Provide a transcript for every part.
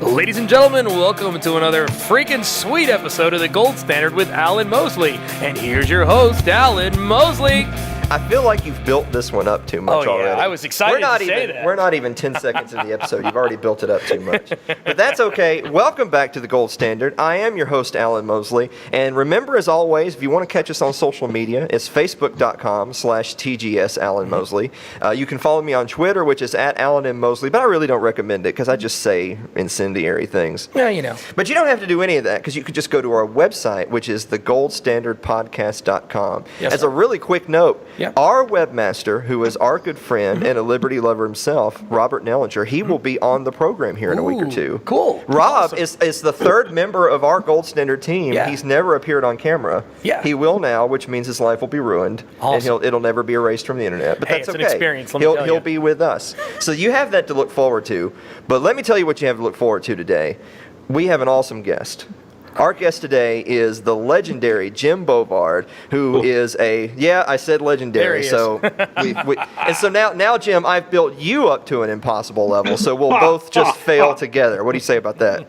Ladies and gentlemen, welcome to another freaking sweet episode of The Gold Standard with Alan Mosley. And here's your host, Alan Mosley. I feel like you've built this one up too much already. I was excited to say that. We're not even 10 seconds into the episode. You've already built it up too much. But that's okay. Welcome back to The Gold Standard. I am your host, Alan Mosley. And remember, as always, if you want to catch us on social media, it's facebook.com/TGS Alan Mosley. You can follow me on Twitter, which is @AlanMMosley, but I really don't recommend it because I just say incendiary things. Yeah, you know. But you don't have to do any of that because you could just go to our website, which is thegoldstandardpodcast.com. Yes, As sir. a really quick note, Yep. Our webmaster, who is our good friend and a liberty lover himself, Robert Nellinger, he will be on the program here in a week or two. Cool. Rob Awesome. is the third member of our Gold Standard team. Yeah. He's never appeared on camera. Yeah. He will now, which means his life will be ruined. Awesome. And it'll never be erased from the internet. But Hey, that's it's an okay. experience, let me tell He'll you. be with us. So you have that to look forward to. But let me tell you what you have to look forward to today. We have an awesome guest. Our guest today is the legendary Jim Bovard, who is I said legendary. There he So and so now, Jim, I've built you up to an impossible level, so we'll both just fail together. What do you say about that?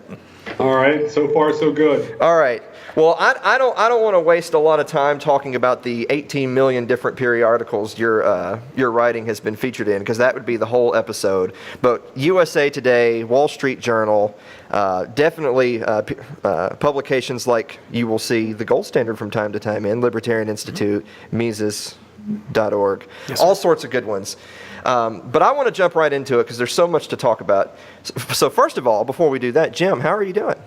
All right, so far so good. All right. Well, I don't want to waste a lot of time talking about the 18 million different periodicals your writing has been featured in, because that would be the whole episode. But USA Today, Wall Street Journal, definitely publications like you will see the Gold Standard from time to time in, Libertarian Institute, Mises.org, Yes, all sorts of good ones. But I want to jump right into it because there's so much to talk about. So first of all, before we do that, Jim, how are you doing?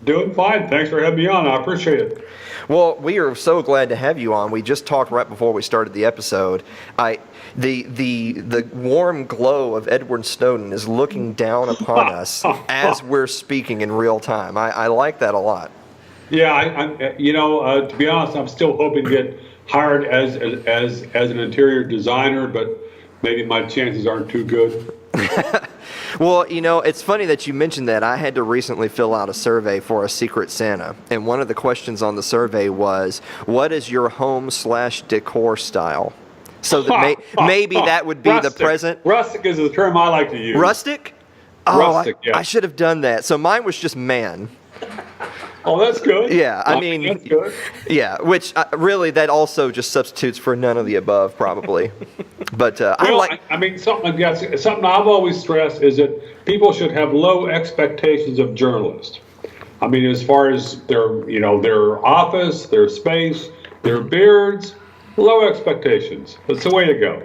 Doing fine. Thanks for having me on. I appreciate it. Well, we are so glad to have you on. We just talked right before we started the episode. The warm glow of Edward Snowden is looking down upon us as we're speaking in real time. I like that a lot. Yeah, to be honest, I'm still hoping to get hired as an interior designer, but maybe my chances aren't too good. Well, it's funny that you mentioned that. I had to recently fill out a survey for a Secret Santa, and one of the questions on the survey was, what is your home/decor style? So that maybe that would be rustic. the present. Rustic is the term I like to use. Rustic? Oh, Rustic, yeah. I should have done that. So mine was just man. Oh, that's good. Yeah, I mean, that's good. Yeah, which really that also just substitutes for none of the above, probably. But Something I've always stressed is that people should have low expectations of journalists. I mean, as far as their office, their space, their beards, low expectations. That's the way to go.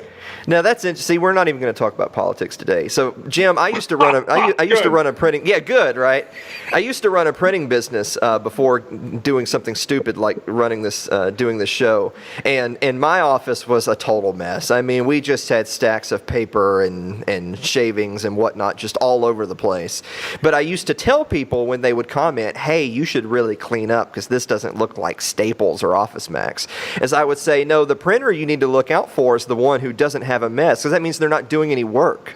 Now that's interesting. See, we're not even going to talk about politics today. So, Jim, I used to run a printing. Yeah, good, right? I used to run a printing business before doing something stupid like doing this show. And my office was a total mess. I mean, we just had stacks of paper and shavings and whatnot just all over the place. But I used to tell people when they would comment, "Hey, you should really clean up because this doesn't look like Staples or Office Max." As I would say, no, the printer you need to look out for is the one who doesn't have a mess, because that means they're not doing any work.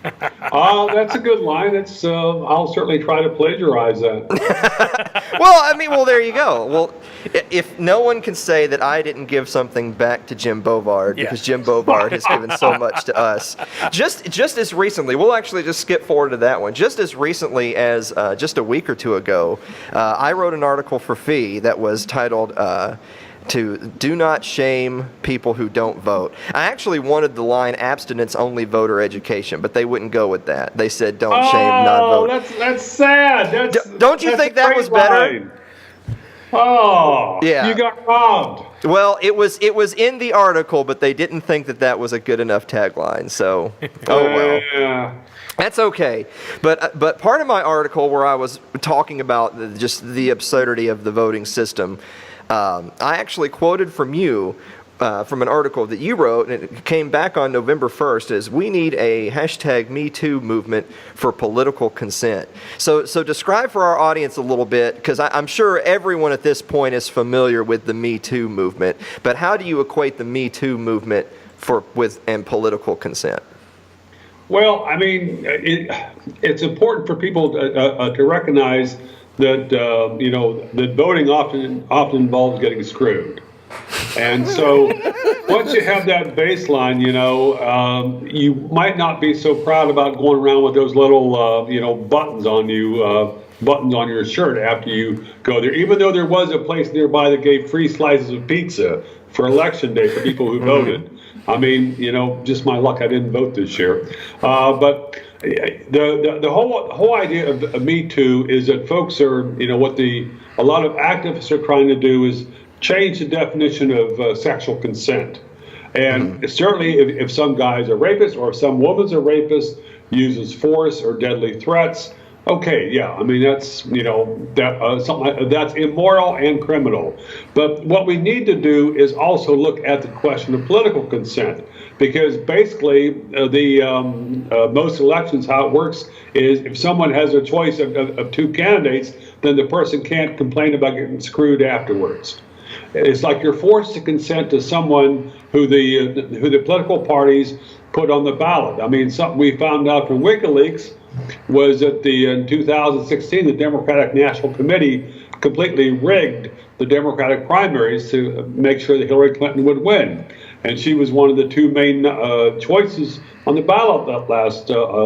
That's a good line. I'll certainly try to plagiarize that. Well, there you go. Well, if no one can say that I didn't give something back to Jim Bovard, because Jim Bovard has given so much to us. Just as recently, we'll actually just skip forward to that one. Just as recently as just a week or two ago, I wrote an article for Fee that was titled to do not shame people who don't vote. I actually wanted the line abstinence only voter education, but they wouldn't go with that. They said don't shame non-vote. That's sad. Don't you think that was better? Oh, yeah. You got robbed. Well, it was in the article, but they didn't think that was a good enough tagline. So, well. Yeah. That's okay, but part of my article where I was talking about just the absurdity of the voting system, I actually quoted from you from an article that you wrote, and it came back on November 1st, as we need a #MeToo movement for political consent. So describe for our audience a little bit, because I'm sure everyone at this point is familiar with the Me Too movement, but how do you equate the Me Too movement and political consent? Well, I mean, it's important for people to recognize that that voting often involves getting screwed, and so once you have that baseline, you might not be so proud about going around with those little, buttons on you, buttons on your shirt after you go there. Even though there was a place nearby that gave free slices of pizza for election day for people who voted. I mean, just my luck, I didn't vote this year. But the whole idea of Me Too is that folks are, a lot of activists are trying to do is change the definition of sexual consent. And certainly if some guy's a rapist or if some woman's a rapist, uses force or deadly threats, okay, yeah, I mean, that's, something that's immoral and criminal. But what we need to do is also look at the question of political consent, because basically most elections, how it works is if someone has a choice of two candidates, then the person can't complain about getting screwed afterwards. It's like you're forced to consent to someone who the political parties put on the ballot. I mean, something we found out from WikiLeaks was that in 2016, the Democratic National Committee completely rigged the Democratic primaries to make sure that Hillary Clinton would win. And she was one of the two main choices on the ballot that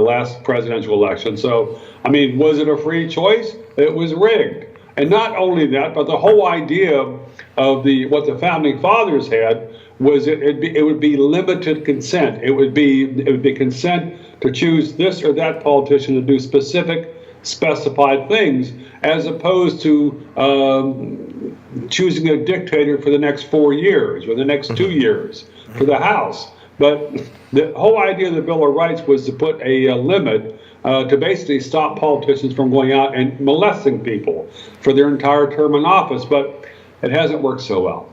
last presidential election. So, I mean, was it a free choice? It was rigged. And not only that, but the whole idea of what the founding fathers had was it would be limited consent. It would be consent to choose this or that politician to do specified things, as opposed to choosing a dictator for the next 4 years or the next 2 years for the House. But the whole idea of the Bill of Rights was to put a limit to basically stop politicians from going out and molesting people for their entire term in office. But it hasn't worked so well.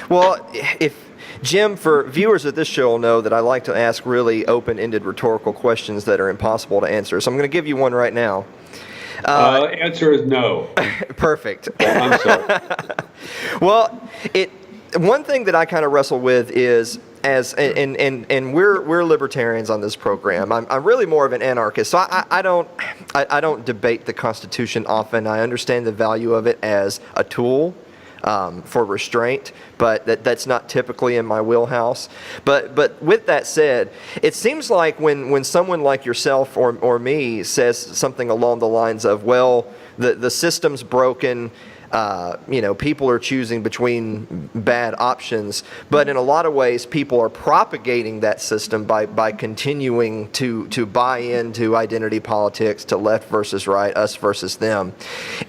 Well, Jim, for viewers of this show will know that I like to ask really open-ended rhetorical questions that are impossible to answer. So I'm going to give you one right now. Answer is no. Perfect. I'm sorry. Well, one thing that I kind of wrestle with is, and we're libertarians on this program. I'm really more of an anarchist, so I don't debate the Constitution often. I understand the value of it as a tool for restraint, but that's not typically in my wheelhouse. But with that said, it seems like when someone like yourself or me says something along the lines of, well, the system's broken, people are choosing between bad options, but in a lot of ways people are propagating that system by continuing to buy into identity politics, to left versus right, us versus them.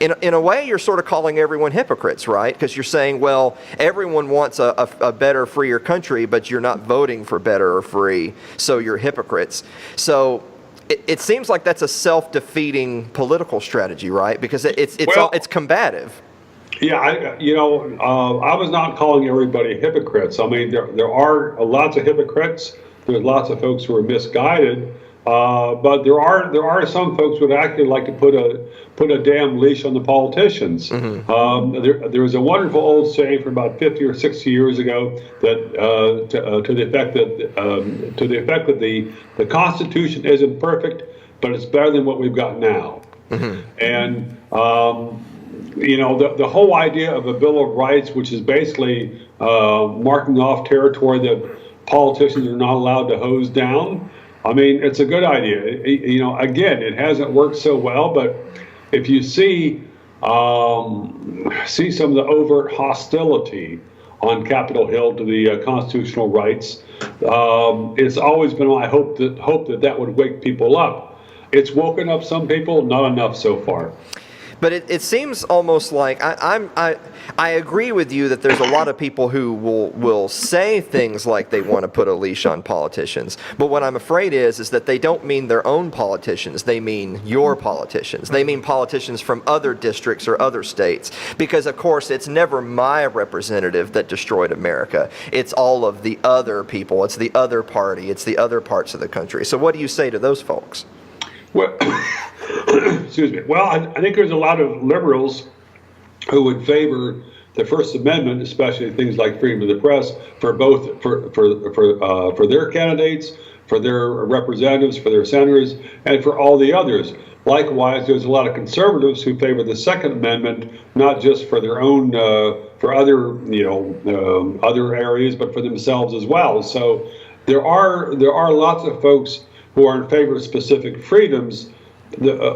In a way, you're sort of calling everyone hypocrites, right? Because you're saying, well, everyone wants a better, freer country, but you're not voting for better or free, so you're hypocrites. So it seems like that's a self-defeating political strategy, right? Because it's combative. Yeah, I was not calling everybody hypocrites. I mean, there are lots of hypocrites. There's lots of folks who are misguided, but there are some folks who would actually like to put a damn leash on the politicians. There was a wonderful old saying from about 50 or 60 years ago that to the effect that the Constitution isn't perfect, but it's better than what we've got now. And the whole idea of a Bill of Rights, which is basically marking off territory that politicians are not allowed to hose down, I mean, it's a good idea. Again, it hasn't worked so well, but if you see some of the overt hostility on Capitol Hill to the constitutional rights, it's always been my hope that would wake people up. It's woken up some people, not enough so far. But it seems almost like I agree with you that there's a lot of people who will say things like they want to put a leash on politicians. But what I'm afraid is that they don't mean their own politicians. They mean your politicians. They mean politicians from other districts or other states. Because, of course, it's never my representative that destroyed America. It's all of the other people. It's the other party. It's the other parts of the country. So what do you say to those folks? Well, excuse me. Well, I think there's a lot of liberals who would favor the First Amendment, especially things like freedom of the press, for their candidates, for their representatives, for their senators, and for all the others. likewise, there's a lot of conservatives who favor the Second Amendment, not just for their own, for other, other areas, but for themselves as well. So there are lots of folks who are in favor of specific freedoms.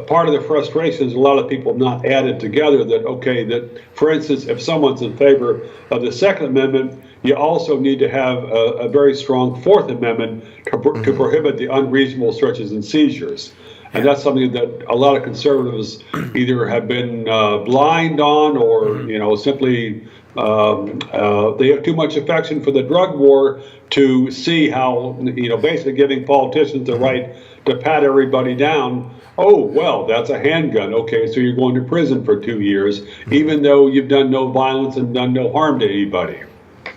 Part of the frustration is a lot of people not added together that, for instance, if someone's in favor of the Second Amendment, you also need to have a very strong Fourth Amendment to prohibit the unreasonable searches and seizures. And that's something that a lot of conservatives either have been blind on or, simply they have too much affection for the drug war to see how, basically giving politicians the right to pat everybody down. Oh, well, that's a handgun. Okay, so you're going to prison for 2 years, even though you've done no violence and done no harm to anybody.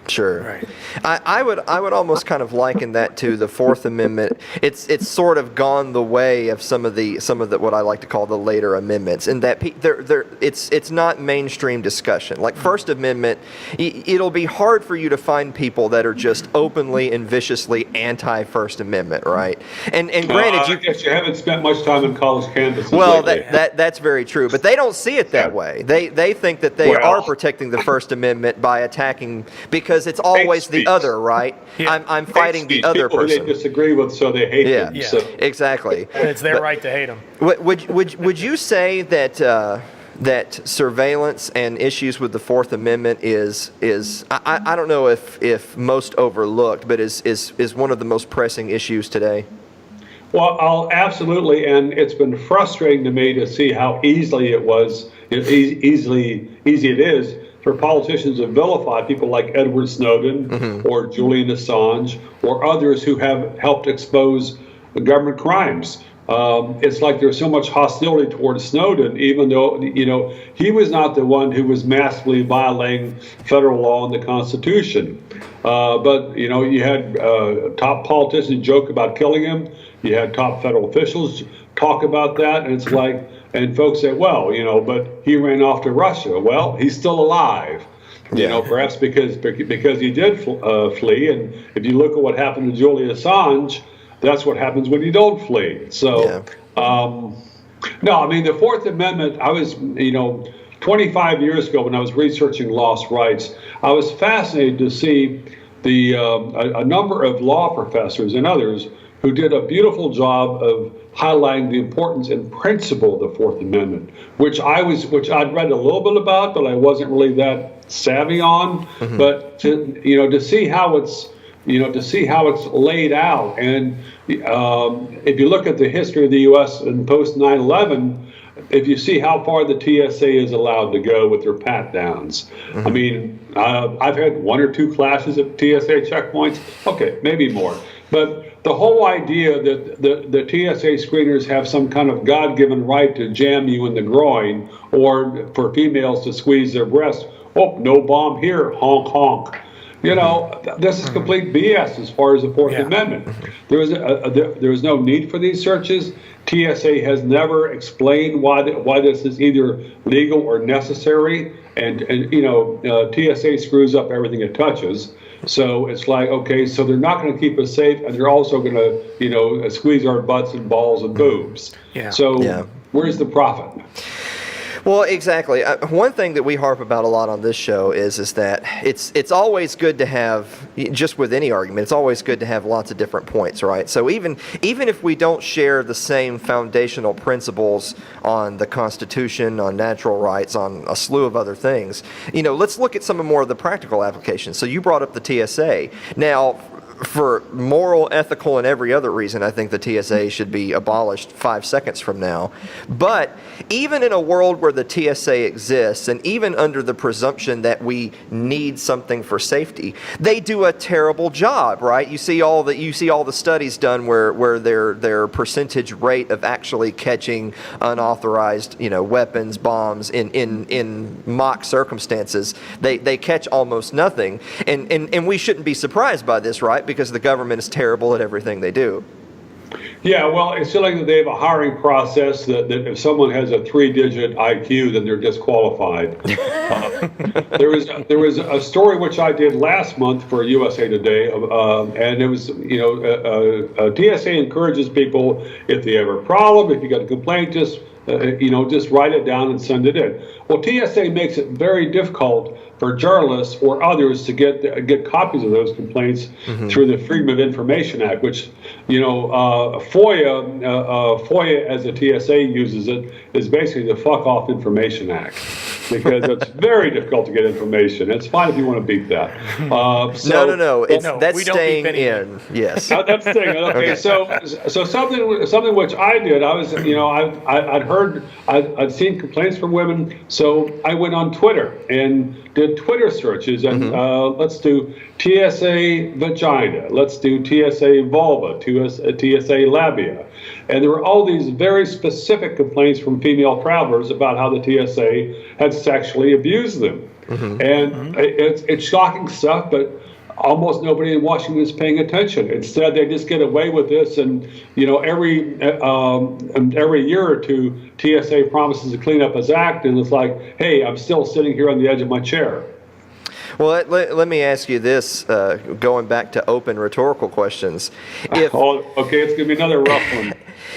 Sure. Right. I would almost kind of liken that to the Fourth Amendment. It's sort of gone the way of some of the what I like to call the later amendments, in that it's not mainstream discussion. Like First Amendment, it'll be hard for you to find people that are just openly and viciously anti-First Amendment, right? And granted, I guess you haven't spent much time in college campuses. Well, lately. that's very true, but they don't see it that way. They think that they are protecting the First Amendment by attacking, because it's always the other, right? Yeah. I'm fighting the other people person. Who they disagree with, so they hate them. Yeah. So. Exactly. And it's their right to hate them. Would you say that that surveillance and issues with the Fourth Amendment is I don't know if most overlooked, but is one of the most pressing issues today? Well, absolutely, and it's been frustrating to me to see how easy it is for politicians to vilify people like Edward Snowden or Julian Assange or others who have helped expose government crimes. It's like there's so much hostility towards Snowden, even though, he was not the one who was massively violating federal law and the Constitution. But, you had top politicians joke about killing him. You had top federal officials talk about that. And it's like, and folks say, well, but he ran off to Russia. Well, he's still alive. Perhaps because he did flee. And if you look at what happened to Julian Assange, that's what happens when you don't flee. So, no, I mean, the Fourth Amendment, I was, 25 years ago when I was researching lost rights, I was fascinated to see a number of law professors and others who did a beautiful job of highlighting the importance and principle of the Fourth Amendment, which I'd read a little bit about, but I wasn't really that savvy on. But to see how it's laid out, and if you look at the history of the U.S. in post 9/11, if you see how far the TSA is allowed to go with their pat downs. I mean, I've had 1 or 2 clashes at TSA checkpoints. Okay, maybe more. But the whole idea that the TSA screeners have some kind of God-given right to jam you in the groin, or for females to squeeze their breasts. Oh, no bomb here, honk, honk. This is complete BS as far as the Fourth Amendment. There is no need for these searches. TSA has never explained why this is either legal or necessary, and TSA screws up everything it touches. So it's like, okay, so they're not going to keep us safe, and they're also going to squeeze our butts and balls and boobs. So where's the profit? Well, exactly. One thing that we harp about a lot on this show is that it's always good to have, just with any argument, it's always good to have lots of different points, right? So even if we don't share the same foundational principles on the Constitution, on natural rights, on a slew of other things, let's look at some more of the practical applications. So you brought up the TSA. Now, for moral, ethical, and every other reason, I think the TSA should be abolished 5 seconds from now. But even in a world where the TSA exists, and even under the presumption that we need something for safety, they do a terrible job, right? You see all the studies done where their percentage rate of actually catching unauthorized, weapons, bombs in mock circumstances, they catch almost nothing. And we shouldn't be surprised by this, right? Because the government is terrible at everything they do. Yeah, well, it's like that they have a hiring process that if someone has a 3-digit IQ, then they're disqualified. There was a story which I did last month for USA Today, and it was, TSA encourages people, if they have a problem, if you got a complaint, just write it down and send it in. Well, TSA makes it very difficult for journalists or others to get copies of those complaints through the Freedom of Information Act, which, FOIA as the TSA uses it is basically the Fuck Off Information Act, because it's very difficult to get information. It's fine if you want to beat that. No. That's staying in. Yes. That's staying in. Okay. So something which I did. I was, I'd seen complaints from women, so I went on Twitter and did Twitter searches, and let's do TSA vagina, let's do TSA vulva, TSA labia. And there were all these very specific complaints from female travelers about how the TSA had sexually abused them. And it's shocking stuff, but almost nobody in Washington is paying attention. Instead, they just get away with this, and every year or two, TSA promises to clean up its act, and it's like, hey, I'm still sitting here on the edge of my chair. Well, let me ask you this, going back to open rhetorical questions. Okay, it's gonna be another rough one.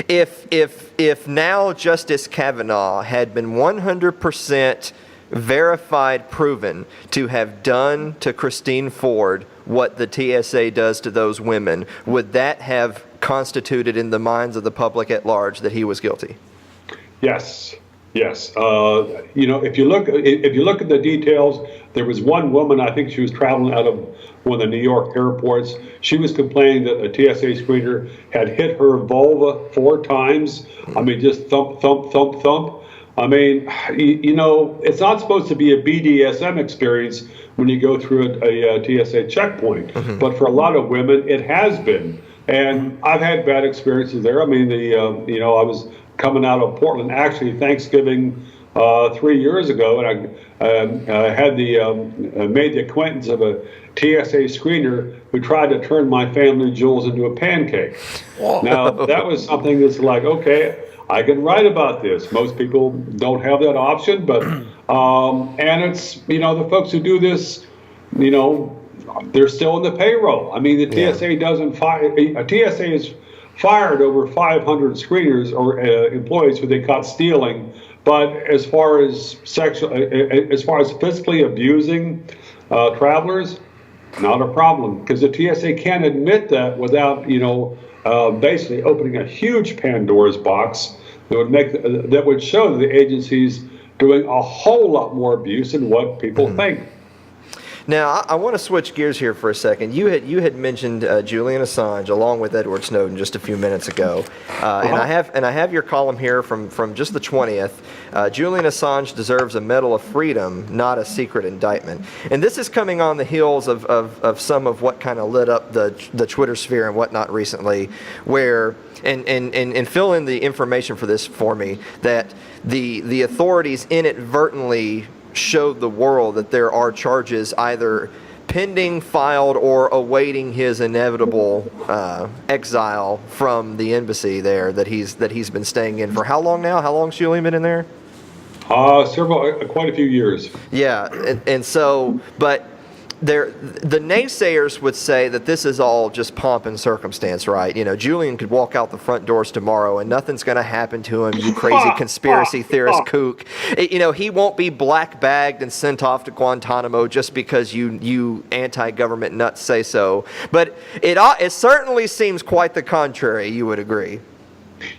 If now Justice Kavanaugh had been 100% verified, proven to have done to Christine Ford what the TSA does to those women, would that have constituted in the minds of the public at large that he was guilty? Yes. If you look at the details, there was one woman, I think she was traveling out of one of the New York airports. She was complaining that a TSA screener had hit her vulva 4 times. I mean, just thump, thump, thump, thump. I mean, it's not supposed to be a BDSM experience when you go through a TSA checkpoint, but for a lot of women, it has been. And I've had bad experiences there. I mean, I was coming out of Portland, actually Thanksgiving 3 years ago, and I had made the acquaintance of a TSA screener who tried to turn my family jewels into a pancake. Whoa. Now, that was something that's like, okay, I can write about this. Most people don't have that option, but and it's the folks who do this, they're still in the payroll. I mean, the TSA doesn't fire. TSA has fired over 500 screeners or employees who they caught stealing. But as far as physically abusing travelers, not a problem, because the TSA can't admit that without basically opening a huge Pandora's box that would show that the agency's doing a whole lot more abuse than what people think. Now, I want to switch gears here for a second. You had mentioned Julian Assange along with Edward Snowden just a few minutes ago, and I have your column here from just the 20th. Julian Assange deserves a Medal of Freedom, not a secret indictment. And this is coming on the heels of some of what kind of lit up the Twitter sphere and whatnot recently, where and fill in the information for this for me, that the authorities inadvertently showed the world that there are charges either pending, filed, or awaiting his inevitable exile from the embassy there that he's been staying in for how long now? How long's Julian been in there? Quite a few years. Yeah, and so, but the naysayers would say that this is all just pomp and circumstance, right? Julian could walk out the front doors tomorrow and nothing's going to happen to him, you crazy conspiracy theorist kook. He won't be black bagged and sent off to Guantanamo just because you anti-government nuts say so. But it certainly seems quite the contrary, you would agree.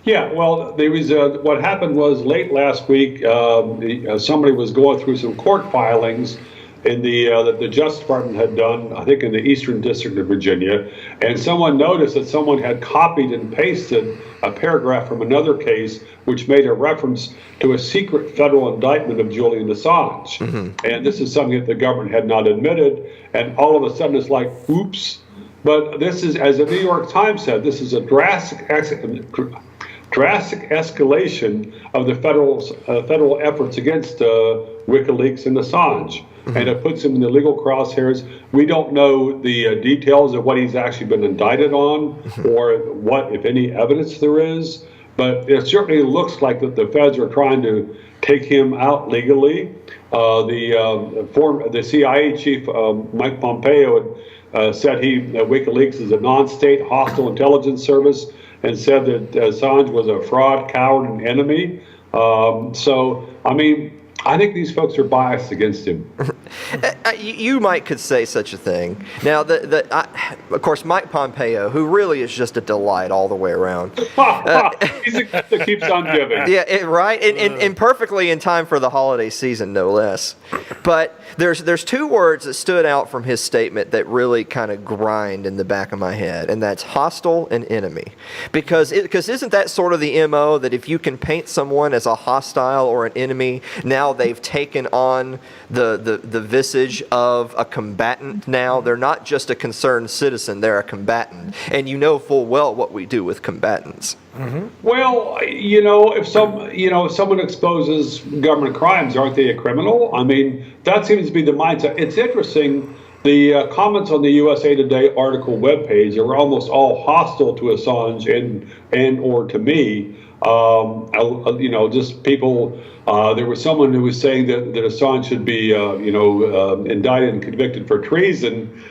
Yeah, well, there was what happened was late last week, somebody was going through some court filings that the Justice Department had done, I think in the Eastern District of Virginia, and someone noticed that someone had copied and pasted a paragraph from another case which made a reference to a secret federal indictment of Julian Assange. And this is something that the government had not admitted, and all of a sudden it's like, oops. But this is, as the New York Times said, this is a drastic drastic escalation of the federal efforts against WikiLeaks and Assange. And it puts him in the legal crosshairs. We don't know the details of what he's actually been indicted on or what, if any, evidence there is. But it certainly looks like that the feds are trying to take him out legally. The CIA chief, Mike Pompeo, said WikiLeaks is a non-state hostile intelligence service and said that Assange was a fraud, coward, and enemy. I think these folks are biased against him. You might say such a thing. Now, of course, Mike Pompeo, who really is just a delight all the way around. He's a gift that keeps on giving. Yeah, right? And perfectly in time for the holiday season, no less. But there's two words that stood out from his statement that really kind of grind in the back of my head, and that's hostile and enemy. Because isn't that sort of the MO, that if you can paint someone as a hostile or an enemy, now they've taken on the visage of a combatant now? They're not just a concerned citizen, they're a combatant. And you know full well what we do with combatants. Mm-hmm. Well, if someone exposes government crimes, aren't they a criminal? I mean, that seems to be the mindset. It's interesting. The comments on the USA Today article webpage are almost all hostile to Assange and or to me. Just people. There was someone who was saying that Assange should be, indicted and convicted for treason.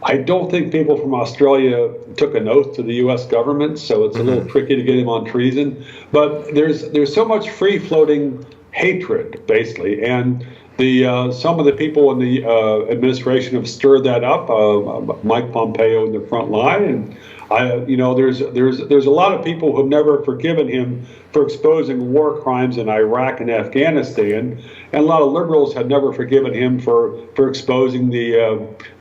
I don't think people from Australia took an oath to the U.S. government, so it's a little tricky to get him on treason. But there's so much free-floating hatred, basically, and some of the people in the administration have stirred that up. Mike Pompeo in the front line, and there's a lot of people who have never forgiven him for exposing war crimes in Iraq and Afghanistan, and a lot of liberals have never forgiven him for exposing the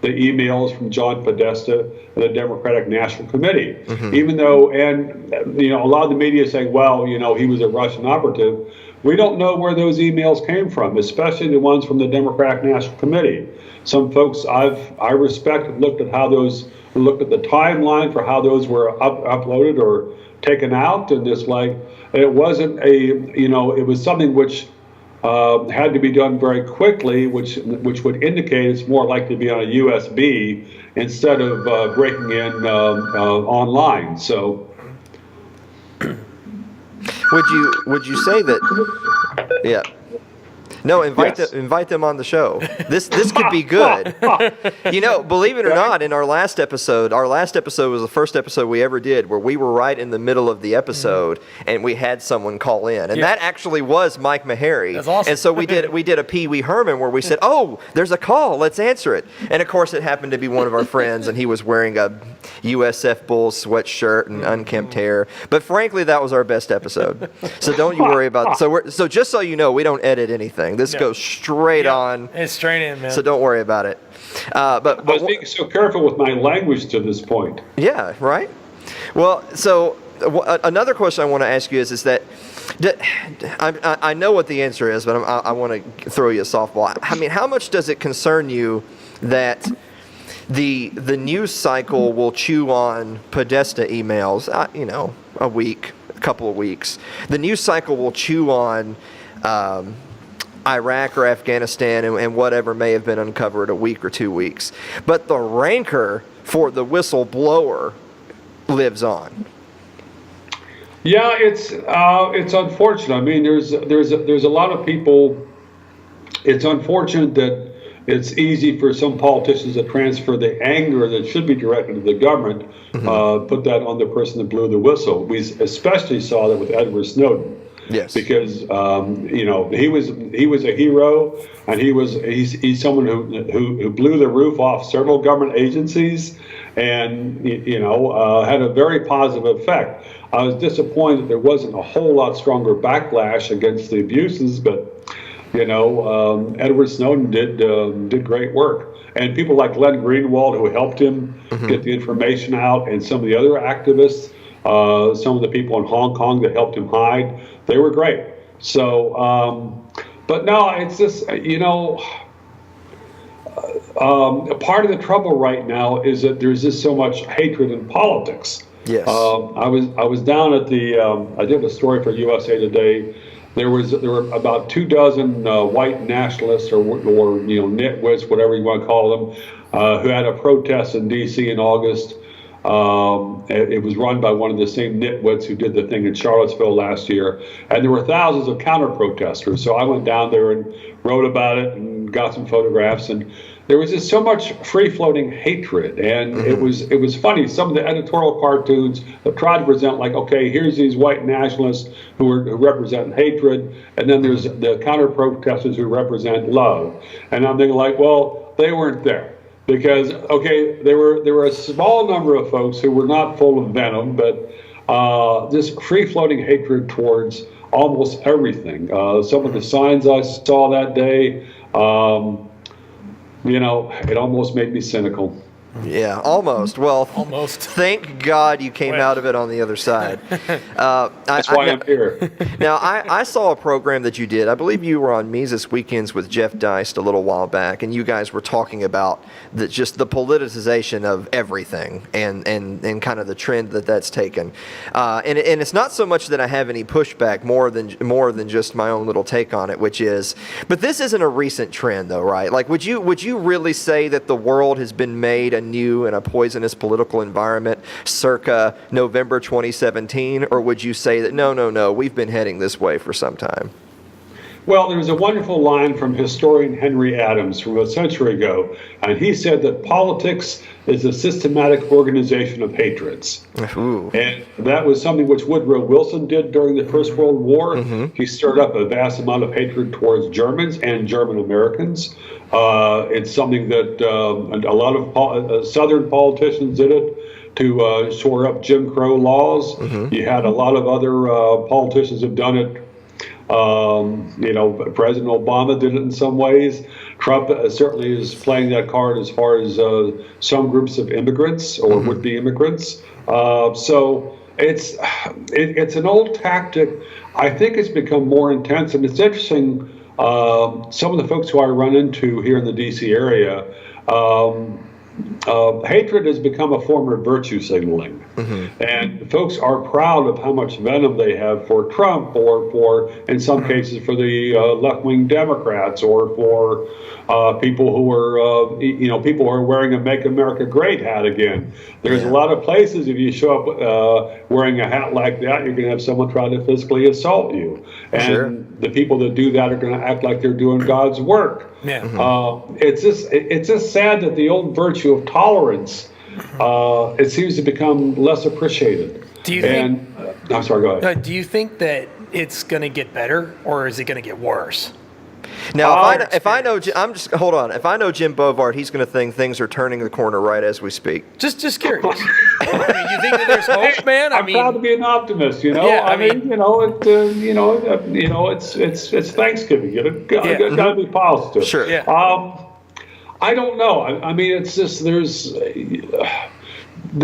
emails from John Podesta and the Democratic National Committee. Even though, a lot of the media is saying, well, he was a Russian operative. We don't know where those emails came from, especially the ones from the Democratic National Committee. Some folks I respect have looked at the timeline for how those were uploaded or taken out, and it's like it wasn't it was something which had to be done very quickly, which would indicate it's more likely to be on a USB instead of breaking in online. So. Would you say that? Yeah. No, invite them on the show. This could be good. Believe it or not, in our last episode was the first episode we ever did where we were right in the middle of the episode and we had someone call in. And that actually was Mike Meharry. That's awesome. And so we did a Pee Wee Herman where we said, "Oh, there's a call, let's answer it." And of course it happened to be one of our friends, and he was wearing a USF Bulls sweatshirt and unkempt hair. But frankly, that was our best episode. So don't you worry about it. So just so you know, we don't edit anything. This goes straight on. It's straight in, man. So don't worry about it. But I was being so careful with my language to this point. Yeah, right? Well, so another question I want to ask you is that I know what the answer is, but I want to throw you a softball. I mean, how much does it concern you that the news cycle will chew on Podesta emails, a week, a couple of weeks. The news cycle will chew on Iraq or Afghanistan and whatever may have been uncovered a week or 2 weeks. But the rancor for the whistleblower lives on. Yeah, it's unfortunate. I mean, there's a lot of people. It's unfortunate that it's easy for some politicians to transfer the anger that should be directed to the government, put that on the person that blew the whistle. We especially saw that with Edward Snowden. Yes. Because he was a hero, and he's someone who blew the roof off several government agencies, and had a very positive effect. I was disappointed that there wasn't a whole lot stronger backlash against the abuses, but Edward Snowden did great work, and people like Glenn Greenwald, who helped him get the information out, and some of the other activists. Some of the people in Hong Kong that helped him hide, they were great. So, but no, it's just, part of the trouble right now is that there's just so much hatred in politics. Yes. I was down at the. I did a story for USA Today. There were about 24 white nationalists or nitwits, whatever you want to call them, who had a protest in D.C. in August. It was run by one of the same nitwits who did the thing in Charlottesville last year, and there were thousands of counter-protesters. So I went down there and wrote about it and got some photographs, and there was just so much free-floating hatred, and it was funny. Some of the editorial cartoons that tried to present like, okay, here's these white nationalists who represent hatred, and then there's the counter-protesters who represent love. And I'm thinking like, well, they weren't there. Because, okay, there were a small number of folks who were not full of venom, but this free-floating hatred towards almost everything. Some of the signs I saw that day, it almost made me cynical. Yeah, almost. Well, Almost. Thank God you came out of it on the other side. That's why I'm here. Now, I saw a program that you did. I believe you were on Mises Weekends with Jeff Deist a little while back, and you guys were talking about just the politicization of everything and kind of the trend that's taken. And it's not so much that I have any pushback, more than just my own little take on it, which is, but this isn't a recent trend, though, right? Like, would you really say that the world has been made anew in a poisonous political environment circa November 2017, or would you say that no, we've been heading this way for some time? Well, there's a wonderful line from historian Henry Adams from a century ago, and he said that politics is a systematic organization of hatreds. Ooh. And that was something which Woodrow Wilson did during the First World War. He stirred up a vast amount of hatred towards Germans and German Americans. It's something that a lot of Southern politicians did it to shore up Jim Crow laws. You had a lot of other politicians have done it. President Obama did it in some ways. Trump certainly is playing that card as far as some groups of immigrants or would-be immigrants. So it's an old tactic. I think it's become more intense, and it's interesting. Some of the folks who I run into here in the D.C. area, hatred has become a form of virtue signaling. And folks are proud of how much venom they have for Trump, or for, in some cases, for the left-wing Democrats, or for people who are wearing a "Make America Great" hat again. There's a lot of places, if you show up wearing a hat like that, you're going to have someone try to physically assault you. And the people that do that are going to act like they're doing God's work. It's just sad that the old virtue of tolerance, it seems to become less appreciated. Do you think? I'm sorry. Go ahead. Do you think that it's going to get better, or is it going to get worse? Now, if I know Jim Bovard, he's going to think things are turning the corner right as we speak. Just curious. You think that there's hope, man? I'm proud to be an optimist. Yeah, it's Thanksgiving. You got to be positive. Sure. Yeah. I don't know. I mean, it's just there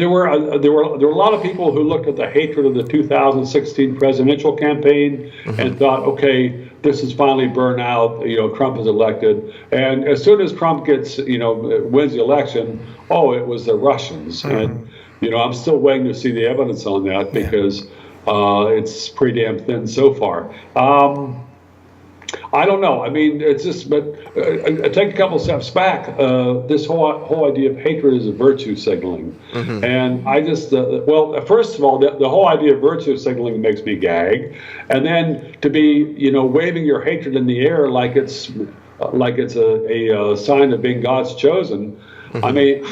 were a lot of people who looked at the hatred of the 2016 presidential campaign and thought, okay, this is finally burned out. Trump is elected, and as soon as Trump wins the election, it was the Russians, and I'm still waiting to see the evidence on that because it's pretty damn thin so far. I don't know. I mean, it's just, but take a couple steps back. This whole idea of hatred is a virtue signaling. And I just, first of all, the whole idea of virtue signaling makes me gag. And then to be, waving your hatred in the air like it's a sign of being God's chosen. I mean,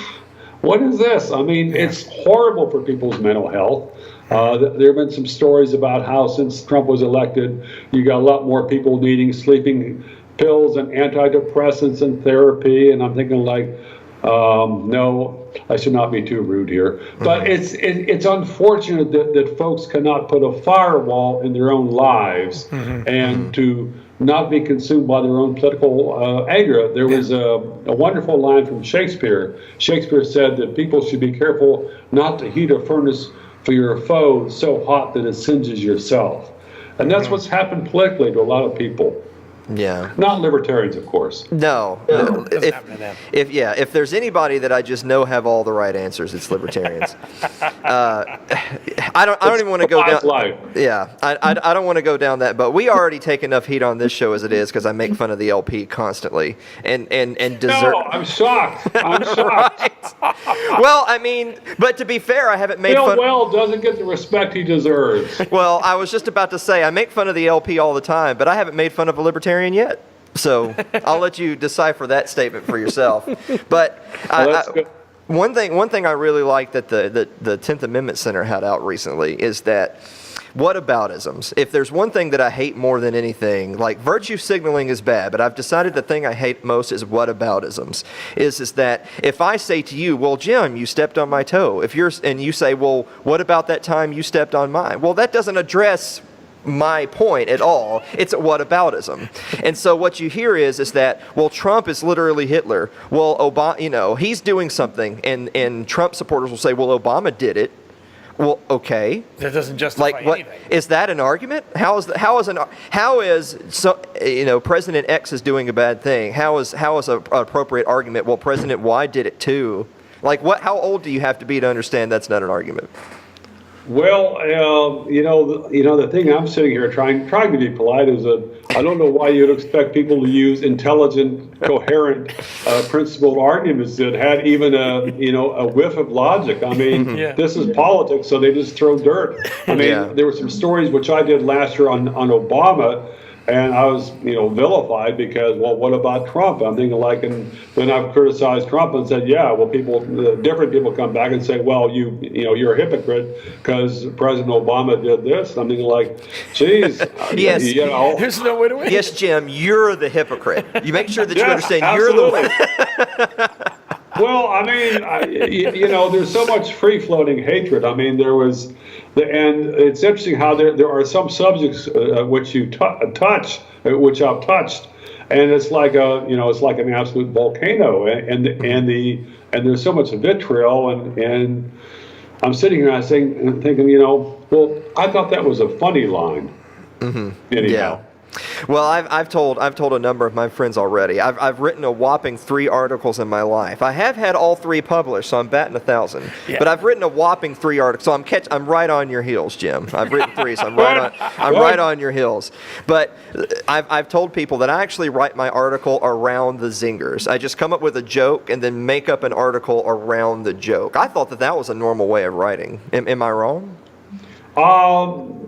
what is this? I mean, it's horrible for people's mental health. There have been some stories about how since Trump was elected, you got a lot more people needing sleeping pills and antidepressants and therapy. And I'm thinking like, no, I should not be too rude here. But it's unfortunate that folks cannot put a firewall in their own lives and to not be consumed by their own political anger. There was a wonderful line from Shakespeare. Shakespeare said that people should be careful not to heat a furnace for your foe so hot that it singes yourself. And that's what's happened politically to a lot of people. Yeah. Not libertarians, of course. No. Doesn't happen to them. If there's anybody that I just know have all the right answers, it's libertarians. I don't even want to go down. Life. Yeah, I don't want to go down that. But we already take enough heat on this show as it is because I make fun of the LP constantly and desert. No, I'm shocked. I'm shocked. Well, I mean, but to be fair, I haven't made Bill fun. Well doesn't get the respect he deserves. Well, I was just about to say I make fun of the LP all the time, but I haven't made fun of a libertarian yet. So I'll let you decipher that statement for yourself. But That's good. one thing I really like that the 10th Amendment Center had out recently is that whataboutisms. If there's one thing that I hate more than anything, like virtue signaling is bad, but I've decided the thing I hate most is whataboutisms. Is that if I say to you, well, Jim, you stepped on my toe. And you say, well, what about that time you stepped on mine? Well, that doesn't address my point at all. It's a whataboutism. And so what you hear is that, well, Trump is literally Hitler. Well, Obama, he's doing something, and Trump supporters will say, well, Obama did it. Well, okay. That doesn't justify what anything. is that an argument? How is President X is doing a bad thing? How is an appropriate argument? Well, President Y did it too. Like what? How old do you have to be to understand that's not an argument? Well, the thing I'm sitting here trying to be polite is that I don't know why you'd expect people to use intelligent, coherent, principled arguments that had even a whiff of logic. I mean, This is politics, so they just throw dirt. I mean, There were some stories which I did last year on Obama. And I was, vilified because, well, what about Trump? I'm thinking and then I've criticized Trump and said, yeah, well, different people come back and say, well, you're a hypocrite because President Obama did this. I'm thinking geez, yes, There's no way to win. Yes, Jim, you're the hypocrite. You make sure that you understand absolutely. You're the one. Well, I mean, there's so much free-floating hatred. I mean, and it's interesting how there are some subjects which you touch, which I've touched, and it's like an absolute volcano, and there's so much vitriol, and I'm sitting here and thinking, well, I thought that was a funny line. Mm-hmm. Anyhow. Yeah. Well, I've told a number of my friends already. I've written a whopping 3 articles in my life. I have had all 3 published, so I'm batting 1,000. Yeah. But I've written a whopping 3 articles, so I'm right on your heels, Jim. I've written 3, so I'm right on your heels. But I've told people that I actually write my article around the zingers. I just come up with a joke and then make up an article around the joke. I thought that was a normal way of writing. Am I wrong?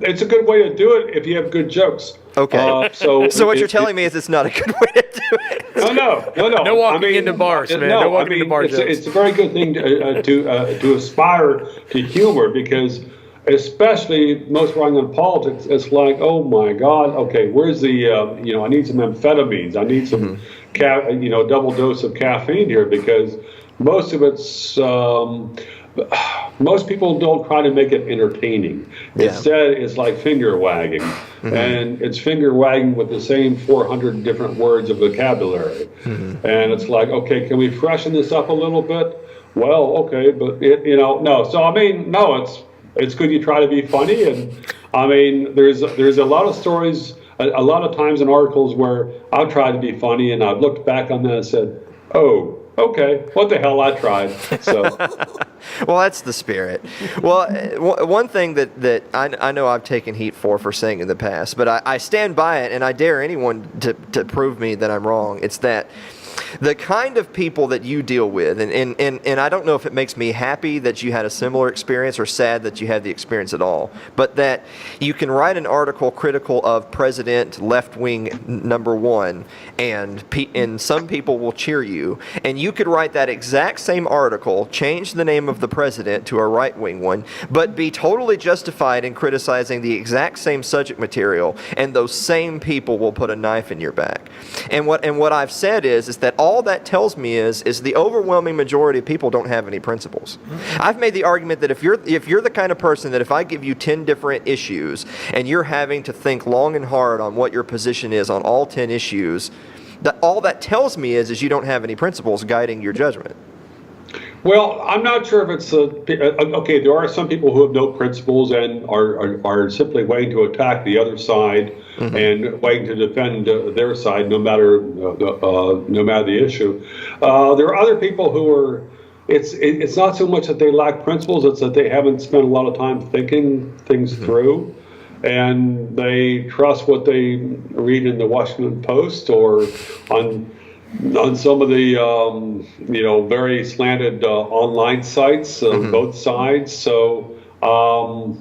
It's a good way to do it if you have good jokes. Okay. So what you're telling me is it's not a good way to do it. No. No walking into bars, man. No walking into bar jokes. It's a very good thing to aspire to humor because, especially most writing on politics, it's like, oh my God, okay, where's the I need some amphetamines. I need some double dose of caffeine here because most of it's. Most people don't try to make it entertaining. Yeah. Instead, it's like finger wagging. Mm-hmm. And it's finger wagging with the same 400 different words of vocabulary. Mm-hmm. And it's like, okay, can we freshen this up a little bit? Well, okay, but no. So, I mean, no, it's good you try to be funny. And, I mean, there's a lot of stories, a lot of times in articles where I've tried to be funny and I've looked back on that and said, oh, okay, what the hell, I tried. So, well, that's the spirit. Well, one thing that I know I've taken heat for saying in the past, but I stand by it, and I dare anyone to prove me that I'm wrong. It's that the kind of people that you deal with, and I don't know if it makes me happy that you had a similar experience or sad that you had the experience at all, but that you can write an article critical of President left-wing number 1, and some people will cheer you, and you could write that exact same article, change the name of the president to a right-wing one, but be totally justified in criticizing the exact same subject material, and those same people will put a knife in your back. And what I've said is that all that tells me is the overwhelming majority of people don't have any principles. Mm-hmm. I've made the argument that if you're the kind of person that if I give you 10 different issues and you're having to think long and hard on what your position is on all 10 issues, that all that tells me is you don't have any principles guiding your judgment. Well, I'm not sure if it's okay. There are some people who have no principles and are simply waiting to attack the other side and waiting to defend their side, no matter the issue. There are other people who are. It's not so much that they lack principles; it's that they haven't spent a lot of time thinking things through, and they trust what they read in the Washington Post or on some of the very slanted online sites on both sides. So I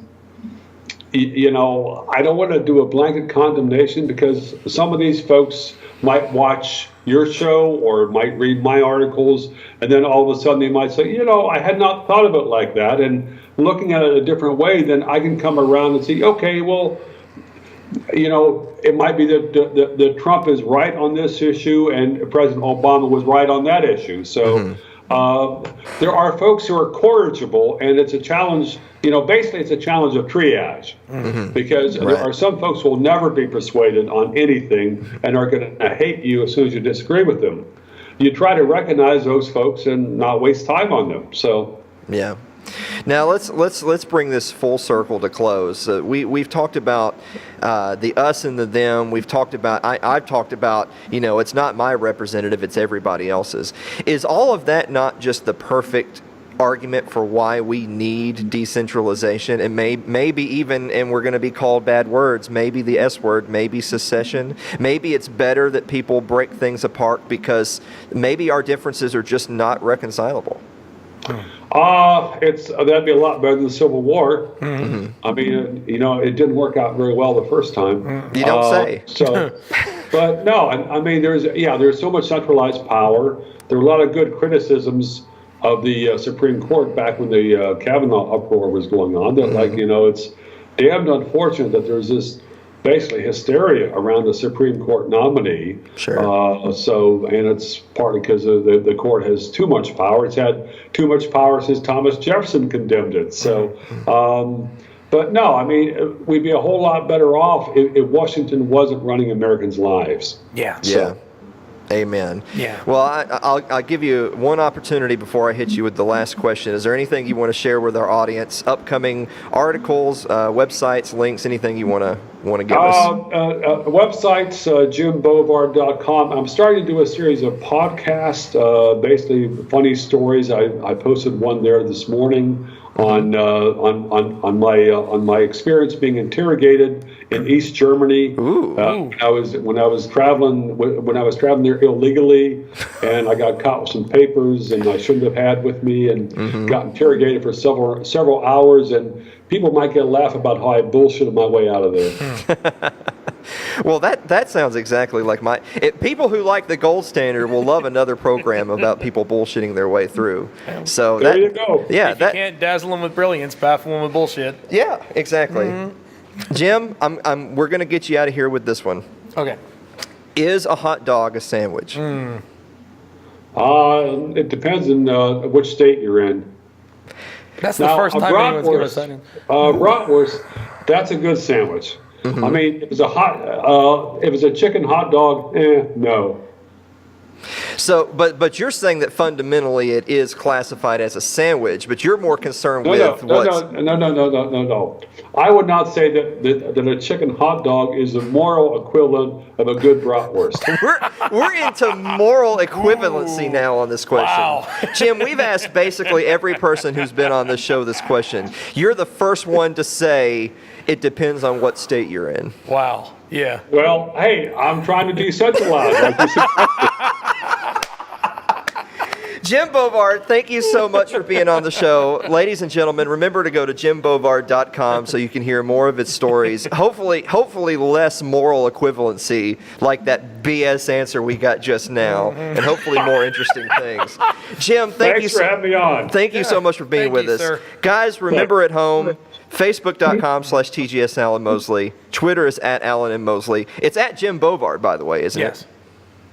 don't want to do a blanket condemnation, because some of these folks might watch your show or might read my articles, and then all of a sudden they might say, I had not thought of it like that, and looking at it a different way, then I can come around and see, okay, well, it might be that Trump is right on this issue and President Obama was right on that issue. So there are folks who are corrigible, and it's a challenge. Basically, it's a challenge of triage, because there are some folks who will never be persuaded on anything and are going to hate you as soon as you disagree with them. You try to recognize those folks and not waste time on them. So yeah. Now let's bring this full circle to close. We've talked about the us and the them. We've talked about I've talked about it's not my representative, it's everybody else's. Is all of that not just the perfect argument for why we need decentralization, and maybe even, and we're going to be called bad words, maybe the S word, maybe secession? Maybe it's better that people break things apart because maybe our differences are just not reconcilable. That'd be a lot better than the Civil War. I mean, it didn't work out very well the first time. You don't say. But no, I mean, there's so much centralized power. There are a lot of good criticisms of the Supreme Court back when the Kavanaugh uproar was going on. That it's damned unfortunate that there's this basically hysteria around the Supreme Court nominee. Sure. And it's partly because the court has too much power. It's had too much power since Thomas Jefferson condemned it. So, but no, I mean, we'd be a whole lot better off if Washington wasn't running Americans' lives. Yeah. So, yeah. Amen. Yeah. Well, I'll give you one opportunity before I hit you with the last question. Is there anything you want to share with our audience? Upcoming articles, websites, links, anything you want to give us? Websites, jimbovard.com. I'm starting to do a series of podcasts, basically funny stories. I posted one there this morning on my experience being interrogated in East Germany. When I was traveling there illegally, and I got caught with some papers and I shouldn't have had with me, and got interrogated for several hours. And people might get a laugh about how I bullshitted my way out of there. Well, that sounds exactly like people who like the gold standard will love another program about people bullshitting their way through. So there you go. Yeah, if you can't dazzle them with brilliance, baffle them with bullshit. Yeah, exactly. Jim, we're going to get you out of here with this one. Okay. Is a hot dog a sandwich? It depends on which state you're in. That's the first time anyone's given us that. Bratwurst, that's a good sandwich. I mean, if it's a chicken hot dog, no. So, but you're saying that fundamentally it is classified as a sandwich, but you're more concerned with what's... No. I would not say that a chicken hot dog is the moral equivalent of a good bratwurst. We're into moral equivalency now on this question. Wow. Jim, we've asked basically every person who's been on this show this question. You're the first one to say it depends on what state you're in. Wow. Yeah. Well, hey, I'm trying to decentralize. Like you said. Jim Bovard, thank you so much for being on the show. Ladies and gentlemen, remember to go to jimbovard.com so you can hear more of his stories. Hopefully less moral equivalency like that BS answer we got just now, and hopefully more interesting things. Jim, thanks for having me on. Thank you so much for being with us. Sir. Guys, remember at home, Facebook.com/TGS Alan Mosley. Twitter is at Alan M. Mosley. It's at Jim Bovard, by the way, isn't it?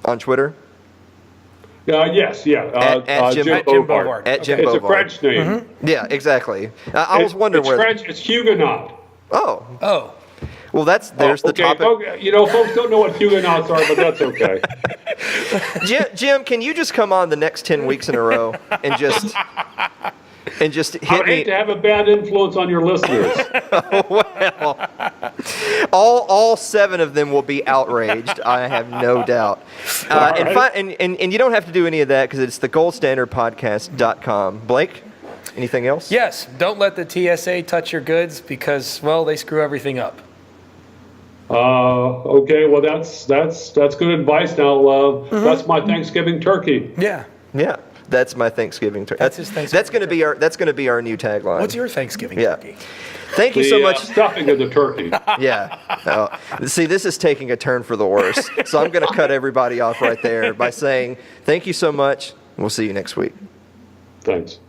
On Twitter? Yes. At Jim Bovard. At Jim Bovard. It's a French name. Yeah, exactly. I was wondering it's French. It's Huguenot. Oh. Well, there's the topic. Folks don't know what Huguenots are, but that's okay. Jim, can you just come on the next 10 weeks in a row and just hit I would hate me? to have a bad influence on your listeners. Well, all 7 of them will be outraged. I have no doubt. And you don't have to do any of that because it's the goldstandardpodcast.com. Blake, anything else? Yes, don't let the TSA touch your goods because, well, they screw everything up. Okay, well that's good advice. Now that's my Thanksgiving turkey. Yeah. Yeah. That's my Thanksgiving turkey. That's his Thanksgiving That's going to be our new tagline. What's your Thanksgiving Yeah. turkey? Thank you so much. Stuffing of the turkey. Yeah. See, this is taking a turn for the worse. So I'm going to cut everybody off right there by saying thank you so much. We'll see you next week. Thanks.